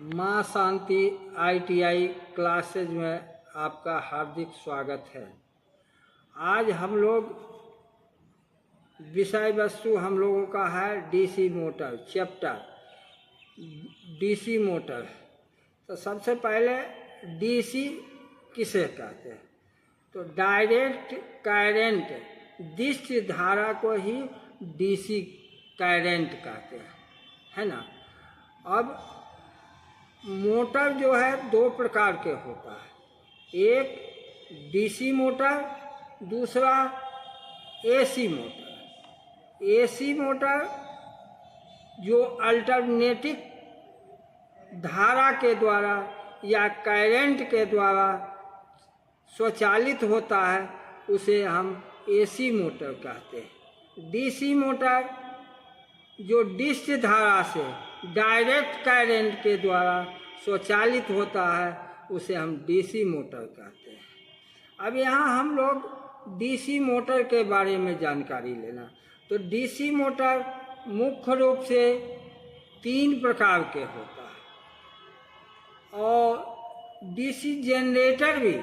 माँ शांति ITI classes में आपका हार्दिक स्वागत है। आज हम लोग विषय वस्तु हम लोगों का है DC motor chapter DC motor. तो सबसे पहले DC किसे कहते हैं? तो डायरेक्ट करंट दृश्य धारा को ही DC करंट कहते हैं, है ना। अब मोटर जो है दो प्रकार के होता है, एक DC मोटर, दूसरा AC मोटर। AC मोटर जो अल्टरनेटिंग धारा के द्वारा या करंट के द्वारा स्वचालित होता है, उसे हम AC मोटर कहते हैं। DC मोटर जो दृश्य धारा से डायरेक्ट करंट के द्वारा स्वचालित होता है, उसे हम DC मोटर कहते हैं। अब यहाँ हम लोग DC मोटर के बारे में जानकारी लेना। तो DC मोटर मुख्य रूप से 3 प्रकार के होता है और DC जनरेटर भी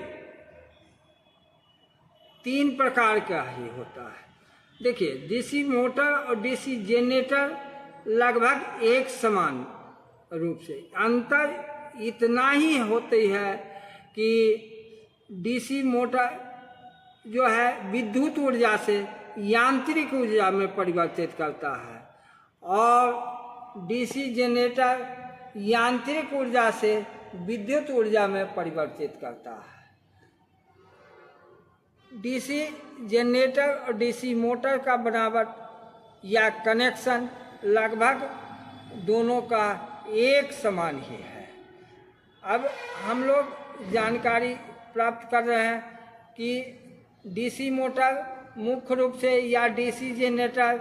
3 प्रकार का ही होता है। देखिए, DC मोटर और DC जनरेटर लगभग एक समान रूप से, अंतर इतना ही होती है कि DC मोटर जो है विद्युत ऊर्जा से यांत्रिक ऊर्जा में परिवर्तित करता है और DC जनरेटर यांत्रिक ऊर्जा से विद्युत ऊर्जा में परिवर्तित करता है। DC जनरेटर और DC मोटर का बनावट या कनेक्शन लगभग दोनों का एक समान ही है। अब हम लोग जानकारी प्राप्त कर रहे हैं कि DC मोटर मुख्य रूप से या DC जनरेटर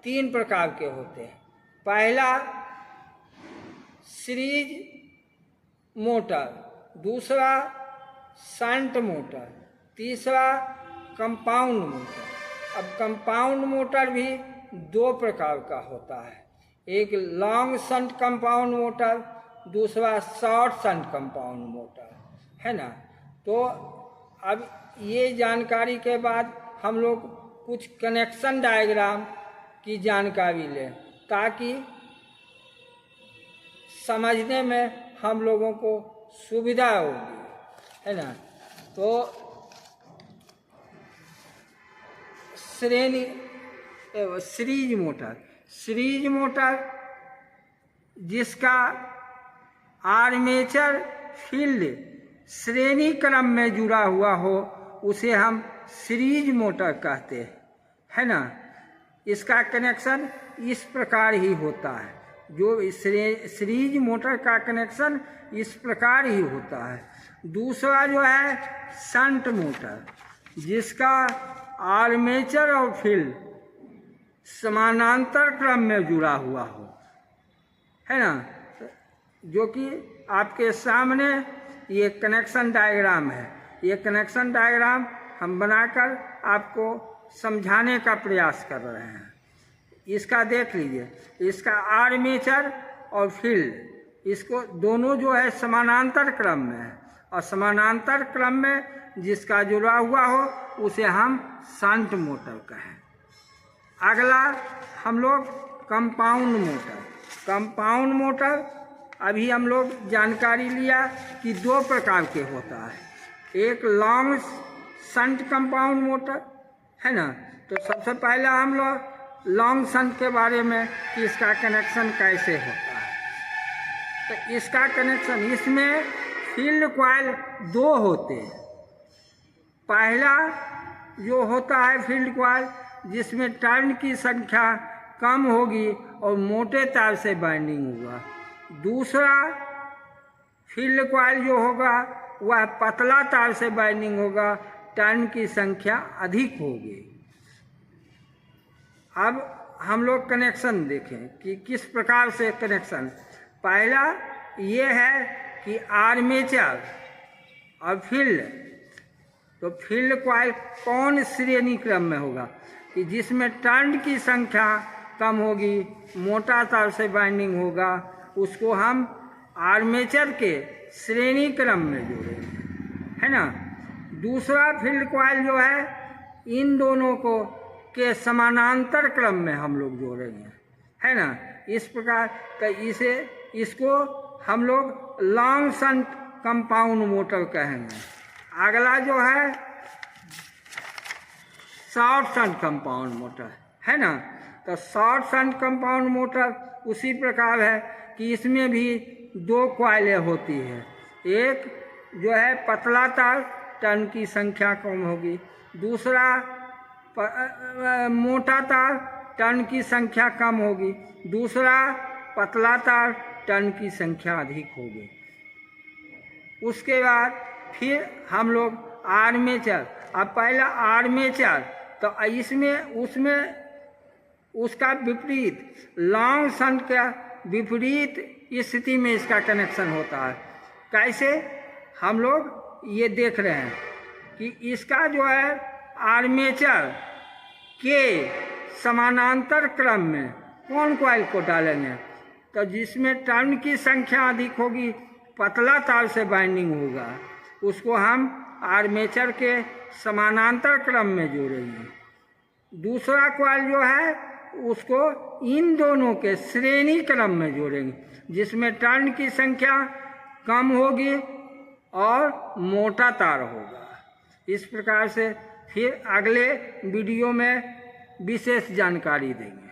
3 प्रकार के होते हैं। पहला सीरीज मोटर, दूसरा शंट मोटर, तीसरा कंपाउंड मोटर। अब कंपाउंड मोटर भी 2 प्रकार का होता है, एक लॉन्ग शंट कंपाउंड मोटर, दूसरा शॉर्ट शंट कंपाउंड मोटर, है ना। तो अब ये जानकारी के बाद हम लोग कुछ कनेक्शन डायग्राम की जानकारी लें ताकि समझने में हम लोगों को सुविधा होगी, है ना। तो सीरीज मोटर जिसका आर्मेचर फील्ड श्रेणी क्रम में जुड़ा हुआ हो, उसे हम सीरीज मोटर कहते हैं, है ना। इसका कनेक्शन इस प्रकार ही होता है, जो सीरीज मोटर का कनेक्शन इस प्रकार ही होता है। दूसरा जो है शंट मोटर, जिसका आर्मेचर और फील्ड समानांतर क्रम में जुड़ा हुआ हो, है ना। जो कि आपके सामने ये कनेक्शन डायग्राम है। ये कनेक्शन डायग्राम हम बनाकर आपको समझाने का प्रयास कर रहे हैं। इसका देख लीजिए, इसका आर्मेचर और फील्ड, इसको दोनों जो है समानांतर क्रम में है और समानांतर क्रम में जिसका जुड़ा हुआ हो उसे हम शंट मोटर कहें। अगला हम लोग कंपाउंड मोटर। अभी हम लोग जानकारी लिया कि 2 प्रकार के होता है, एक लॉन्ग शंट कंपाउंड मोटर, है ना। तो सबसे पहले हम लोग लॉन्ग शंट के बारे में कि इसका कनेक्शन कैसे होता है। तो इसका कनेक्शन, इसमें फील्ड कॉइल 2 होते हैं। पहला जो होता है फील्ड कॉइल, जिसमें टर्न की संख्या कम होगी और मोटे तार से बाइंडिंग होगा। दूसरा फील्ड कॉइल जो होगा वह पतला तार से बाइंडिंग होगा, टर्न की संख्या अधिक होगी। अब हम लोग कनेक्शन देखें कि किस प्रकार से कनेक्शन। पहला ये है कि आर्मेचर और फील्ड, तो फील्ड कॉइल कौन श्रेणी क्रम में होगा कि जिसमें टर्न की संख्या कम होगी, मोटा तार से बाइंडिंग होगा, उसको हम आर्मेचर के श्रेणी क्रम में जोड़ेंगे, है ना। दूसरा फील्ड कॉइल जो है इन दोनों को के समानांतर क्रम में हम लोग जोड़ेंगे, है ना। इस प्रकार तो इसको हम लोग लॉन्ग शंट कंपाउंड मोटर कहेंगे। अगला जो है शॉर्ट शंट कंपाउंड मोटर, है ना। तो शॉर्ट शंट कंपाउंड मोटर उसी प्रकार है कि इसमें भी दो कॉइलें होती है। एक जो है पतला तार, टर्न की संख्या कम होगी। दूसरा मोटा तार, टर्न की संख्या कम होगी। दूसरा पतला तार, टर्न की संख्या अधिक होगी। उसके बाद फिर हम लोग आर्मेचर, अब पहला आर्मेचर, तो उसमें उसका विपरीत लॉन्ग शंट का विपरीत स्थिति में इसका कनेक्शन होता है। कैसे हम लोग ये देख रहे हैं कि इसका जो है आर्मेचर के समानांतर क्रम में कौन कॉइल को डालेंगे, तो जिसमें टर्न की संख्या अधिक होगी, पतला तार से बाइंडिंग होगा, उसको हम आर्मेचर के समानांतर क्रम में जोड़ेंगे। दूसरा कॉइल जो है उसको इन दोनों के श्रेणी क्रम में जोड़ेंगे, जिसमें टर्न की संख्या कम होगी और मोटा तार होगा। इस प्रकार से फिर अगले वीडियो में विशेष जानकारी देंगे।